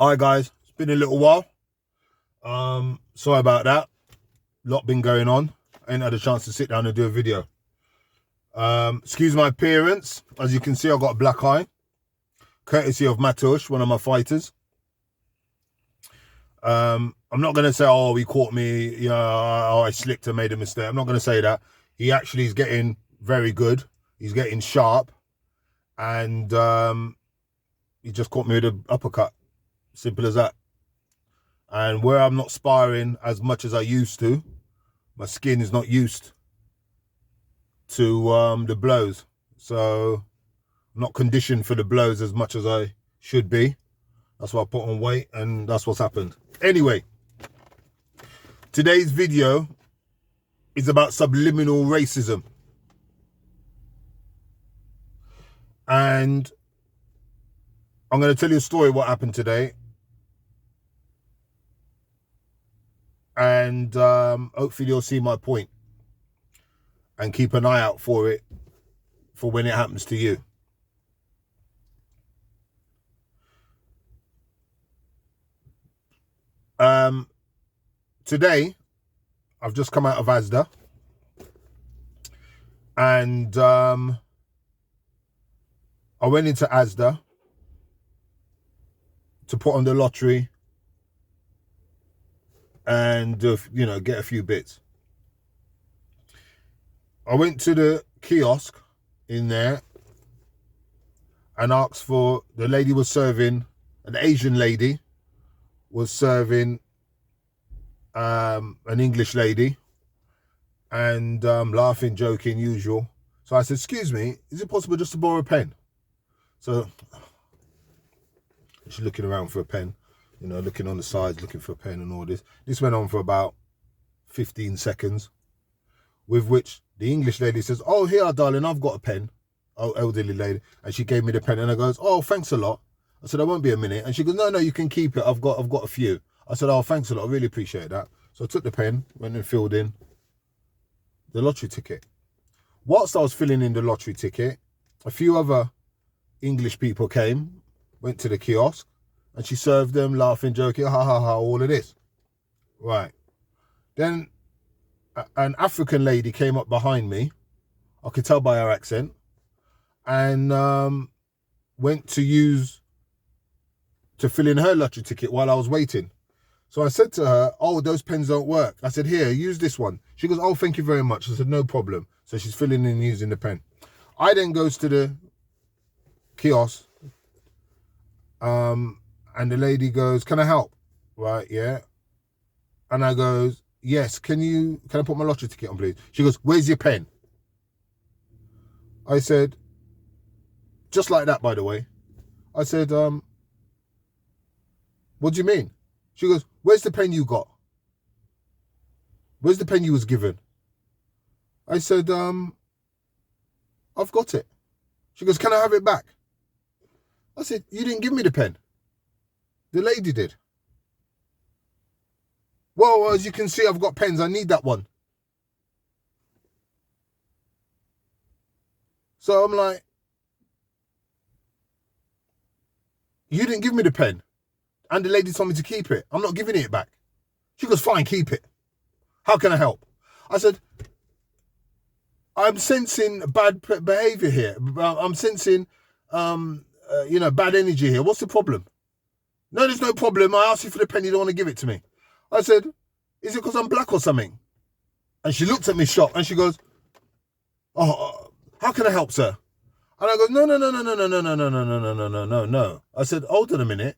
Hi guys, it's been a little while. Sorry about that. Lot been going on. I ain't had a chance to sit down and do a video. Excuse my appearance. As you can see, I've got a black eye, courtesy of Matush, one of my fighters. I'm not gonna say, oh, he caught me, you know, oh, I slipped and made a mistake. I'm not gonna say that. He actually is getting very good. He's getting sharp, and he just caught me with an uppercut. Simple as that. And where I'm not sparring as much as I used to, my skin is not used to the blows. So I'm not conditioned for the blows as much as I should be. That's why I put on weight, and that's what's happened. Anyway, today's video is about subliminal racism. And I'm going to tell you a story of what happened today. And hopefully you'll see my point and keep an eye out for it for when it happens to you. Today, I've just come out of Asda, and I went into Asda to put on the lottery and you know, get a few bits. I went to the kiosk in there and asked for, the lady was serving, an Asian lady was serving an English lady, and laughing, joking, usual. So I said, excuse me, is it possible just to borrow a pen? So she's looking around for a pen, you know, looking on the sides, looking for a pen and all this. This went on for about 15 seconds, with which the English lady says, oh, here, darling, I've got a pen. Oh, elderly lady. And she gave me the pen, and I goes, oh, thanks a lot. I said, I won't be a minute. And she goes, no, you can keep it. I've got a few. I said, oh, thanks a lot. I really appreciate that. So I took the pen, went and filled in the lottery ticket. Whilst I was filling in the lottery ticket, a few other English people came, went to the kiosk, and she served them, laughing, joking, ha, ha, ha, all of this. Right. Then an African lady came up behind me. I could tell by her accent. And went to fill in her lottery ticket while I was waiting. So I said to her, oh, those pens don't work. I said, here, use this one. She goes, oh, thank you very much. I said, no problem. So she's filling in using the pen. I then goes to the kiosk, and the lady goes, can I help? Right, yeah. And I goes, yes, can I put my lottery ticket on, please? She goes, where's your pen? I said, just like that, by the way. I said, what do you mean? She goes, where's the pen you got? Where's the pen you was given? I said, I've got it. She goes, can I have it back? I said, you didn't give me the pen. The lady did. Well, as you can see, I've got pens. I need that one. So I'm like, you didn't give me the pen. And the lady told me to keep it. I'm not giving it back. She goes, fine, keep it. How can I help? I said, I'm sensing bad behavior here. I'm sensing, bad energy here. What's the problem? No, there's no problem. I asked you for the pen. You don't want to give it to me. I said, is it because I'm black or something? And she looked at me shocked and she goes, oh, how can I help, sir? And I go, no. I said, hold on a minute.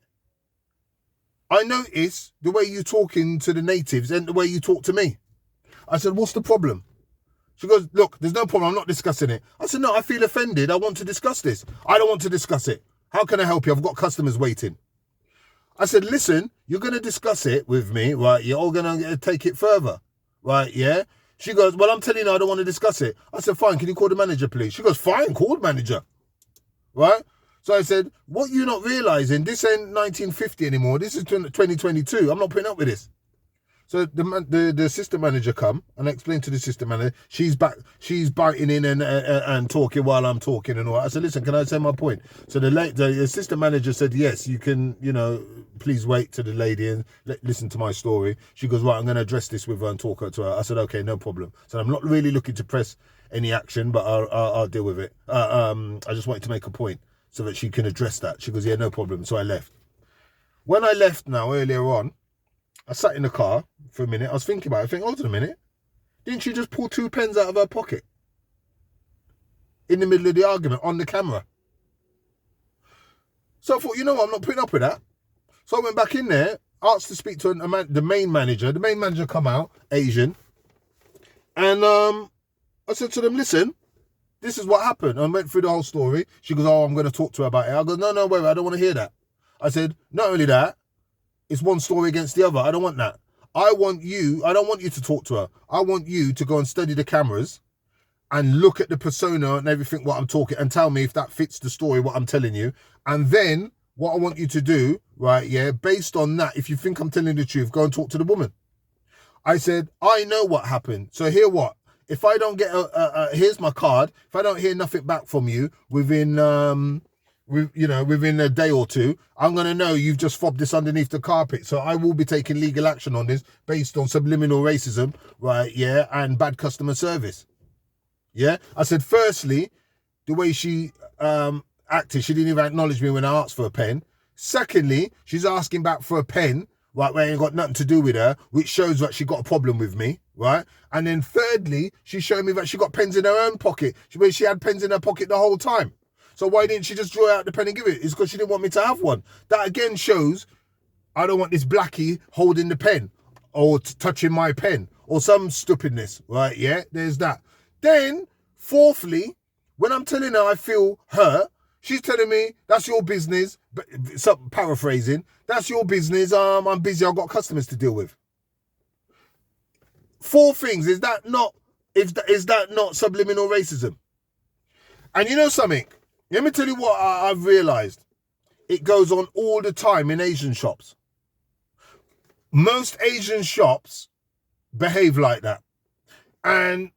I notice the way you're talking to the natives and the way you talk to me. I said, what's the problem? She goes, look, there's no problem. I'm not discussing it. I said, no, I feel offended. I want to discuss this. I don't want to discuss it. How can I help you? I've got customers waiting. I said, listen, you're going to discuss it with me, right? You're all going to take it further, right? Yeah. She goes, well, I'm telling you, I don't want to discuss it. I said, fine. Can you call the manager, please? She goes, fine, call the manager. Right? So I said, what you not realizing, this ain't 1950 anymore. This is 2022. I'm not putting up with this. So the assistant manager come, and I explained to the assistant manager, she's biting in and talking while I'm talking and all. I said, listen, can I say my point? So the assistant manager said, yes, you can, please wait to the lady and listen to my story. She goes, right, I'm going to address this with her and talk to her. I said, okay, no problem. So I'm not really looking to press any action, but I'll deal with it. I just wanted to make a point so that she can address that. She goes, yeah, no problem. So I left. When I left now, earlier on, I sat in the car for a minute. I was thinking about it. I think, hold on a minute. Didn't she just pull 2 pens out of her pocket? In the middle of the argument, on the camera. So I thought, you know what, I'm not putting up with that. So I went back in there, asked to speak to the main manager. The main manager come out, Asian. And I said to them, listen, this is what happened. I went through the whole story. She goes, oh, I'm going to talk to her about it. I go, no, wait, I don't want to hear that. I said, not only that, it's one story against the other. I don't want that. I don't want you to talk to her. I want you to go and study the cameras and look at the persona and everything, what I'm talking, and tell me if that fits the story, what I'm telling you. And then what I want you to do, right, yeah, based on that, if you think I'm telling the truth, go and talk to the woman. I said, I know what happened. So hear what? If I don't get here's my card. If I don't hear nothing back from you within a day or two, I'm going to know you've just fobbed this underneath the carpet. So I will be taking legal action on this based on subliminal racism, right, yeah, and bad customer service. Yeah, I said, firstly, the way she acted, she didn't even acknowledge me when I asked for a pen. Secondly, she's asking back for a pen, right, where it ain't got nothing to do with her, which shows that she got a problem with me, right? And then thirdly, she showed me that she got pens in her own pocket, where she had pens in her pocket the whole time. So why didn't she just draw out the pen and give it? It's because she didn't want me to have one. That again shows I don't want this blackie holding the pen or touching my pen or some stupidness, right? Yeah, there's that. Then, fourthly, when I'm telling her I feel hurt, she's telling me, that's your business. But paraphrasing, that's your business. I'm busy. I've got customers to deal with. 4 things. Is that not subliminal racism? And you know something? Let me tell you what I've realized. It goes on all the time in Asian shops. Most Asian shops behave like that. And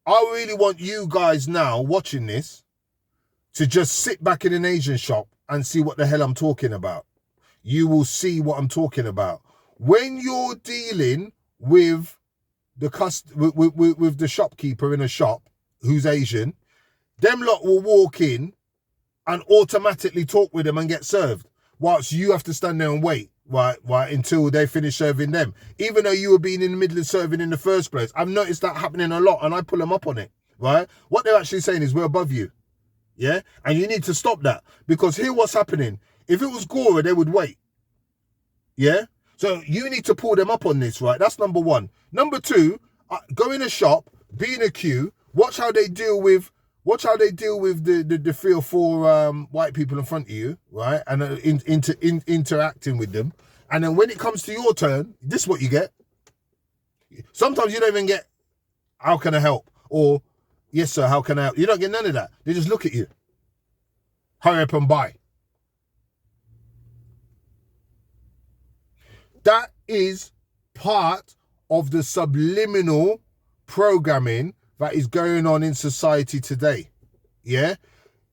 I really want you guys now watching this to just sit back in an Asian shop and see what the hell I'm talking about. You will see what I'm talking about. When you're dealing with with the shopkeeper in a shop who's Asian, them lot will walk in and automatically talk with them and get served, whilst you have to stand there and wait, right, until they finish serving them. Even though you were being in the middle of serving in the first place. I've noticed that happening a lot, and I pull them up on it, right? What they're actually saying is, we're above you, yeah? And you need to stop that, because here what's happening. If it was Gora, they would wait, yeah? So you need to pull them up on this, right? That's number 1. Number 2, go in a shop, be in a queue, watch how they deal with the 3 or 4 white people in front of you, right? And interacting with them. And then when it comes to your turn, this is what you get. Sometimes you don't even get, how can I help? Or, yes, sir, how can I help? You don't get none of that. They just look at you. Hurry up and buy. That is part of the subliminal programming that is going on in society today, yeah?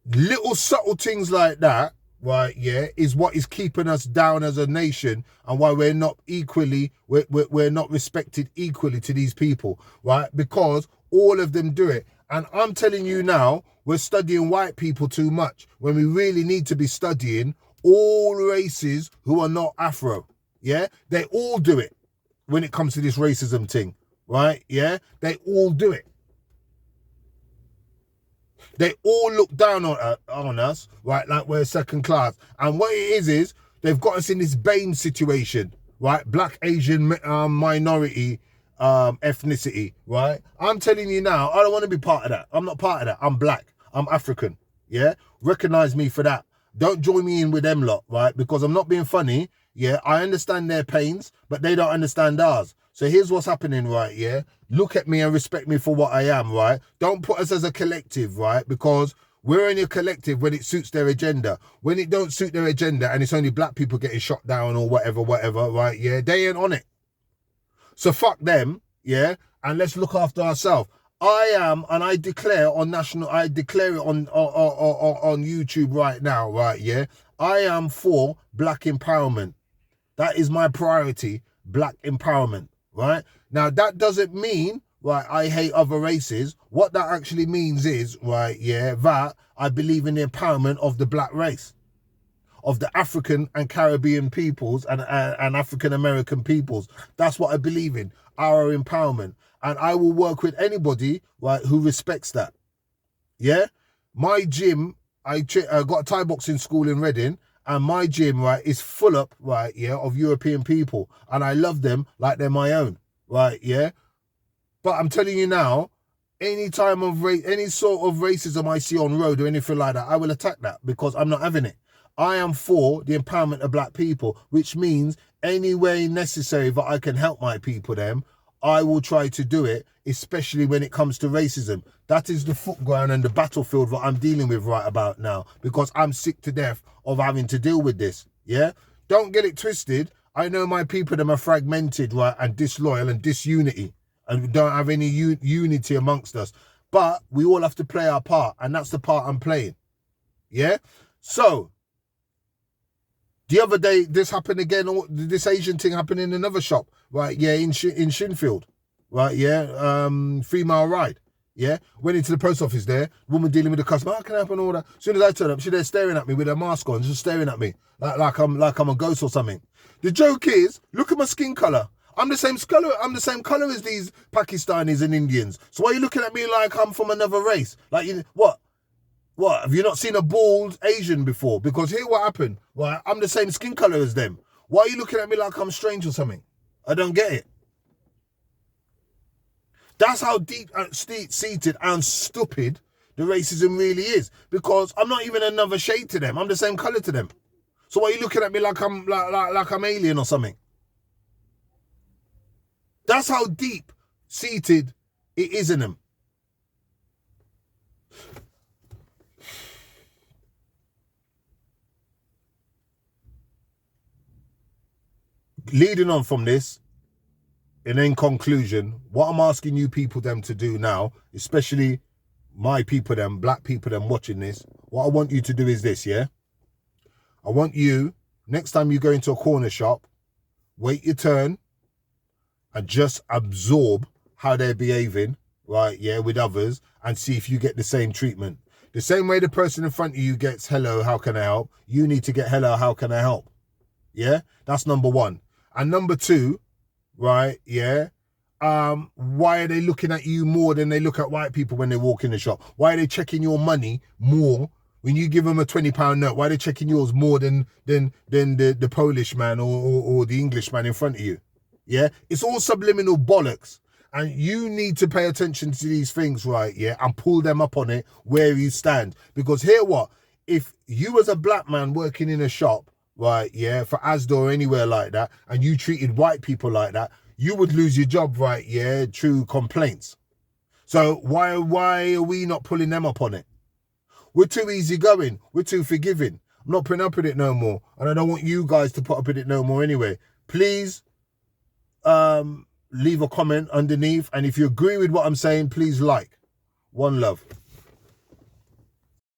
Little subtle things like that, right, yeah, is what is keeping us down as a nation, and why we're not we're not respected equally to these people, right? Because all of them do it. And I'm telling you now, we're studying white people too much, when we really need to be studying all races who are not Afro, yeah? They all do it when it comes to this racism thing, right, yeah? They all do it. They all look down on us, right, like we're second class. And what it is they've got us in this BAME situation, right? Black, Asian, minority, ethnicity, right? I'm telling you now, I don't want to be part of that. I'm not part of that. I'm black. I'm African, yeah? Recognize me for that. Don't join me in with them lot, right? Because I'm not being funny, yeah? I understand their pains, but they don't understand ours. So here's what's happening, right, yeah? Look at me and respect me for what I am, right? Don't put us as a collective, right? Because we're only a collective when it suits their agenda. When it don't suit their agenda and it's only black people getting shot down or whatever, right, yeah? They ain't on it. So fuck them, yeah? And let's look after ourselves. I am, and I declare I declare it on YouTube right now, right, yeah? I am for black empowerment. That is my priority, black empowerment, right? Now, that doesn't mean, right, I hate other races. What that actually means is, right, yeah, that I believe in the empowerment of the black race, of the African and Caribbean peoples and African American peoples. That's what I believe in, our empowerment. And I will work with anybody, right, who respects that. Yeah? My gym, I got a Thai boxing school in Reading, and my gym, right, is full up, right, yeah, of European people. And I love them like they're my own, right, yeah? But I'm telling you now, any sort of racism I see on road or anything like that, I will attack that, because I'm not having it. I am for the empowerment of black people, which means any way necessary that I can help my people, them, I will try to do it, especially when it comes to racism. That is the footground and the battlefield that I'm dealing with right about now, because I'm sick to death of having to deal with this, yeah? Don't get it twisted. I know my people, them are fragmented, right, and disloyal and disunity, and we don't have any unity amongst us. But we all have to play our part, and that's the part I'm playing, yeah? So, the other day, this happened again, this Asian thing happened in another shop, right, yeah, in Shinfield, right, yeah, 3 Mile Ride, yeah, went into the post office there, woman dealing with the customer, how can I help and all that. As soon as I turn up, she's there staring at me with her mask on, just staring at me, like I'm a ghost or something. The joke is, look at my skin colour. I'm the same colour as these Pakistanis and Indians. So why are you looking at me like I'm from another race? Like, what? What, have you not seen a bald Asian before? Because here what happened, right, I'm the same skin colour as them. Why are you looking at me like I'm strange or something? I don't get it. That's how deep seated and stupid the racism really is. Because I'm not even another shade to them. I'm the same colour to them. So why are you looking at me like I'm like I'm alien or something? That's how deep seated it is in them. Leading on from this, and in conclusion, what I'm asking you people them to do now, especially my people them, black people them watching this, what I want you to do is this, yeah? I want you, next time you go into a corner shop, wait your turn and just absorb how they're behaving, right, yeah, with others, and see if you get the same treatment. The same way the person in front of you gets, hello, how can I help? You need to get, hello, how can I help? Yeah, that's number one. And number two, right, yeah, why are they looking at you more than they look at white people when they walk in the shop? Why are they checking your money more when you give them a £20 note? Why are they checking yours more than the Polish man or the English man in front of you? Yeah, it's all subliminal bollocks. And you need to pay attention to these things, right, yeah, and pull them up on it where you stand. Because here what? If you as a black man working in a shop, right, yeah, for Asda or anywhere like that, and you treated white people like that, you would lose your job, right, yeah, through complaints. So why are we not pulling them up on it? We're too easygoing. We're too forgiving. I'm not putting up with it no more. And I don't want you guys to put up with it no more anyway. Please leave a comment underneath. And if you agree with what I'm saying, please like. One love.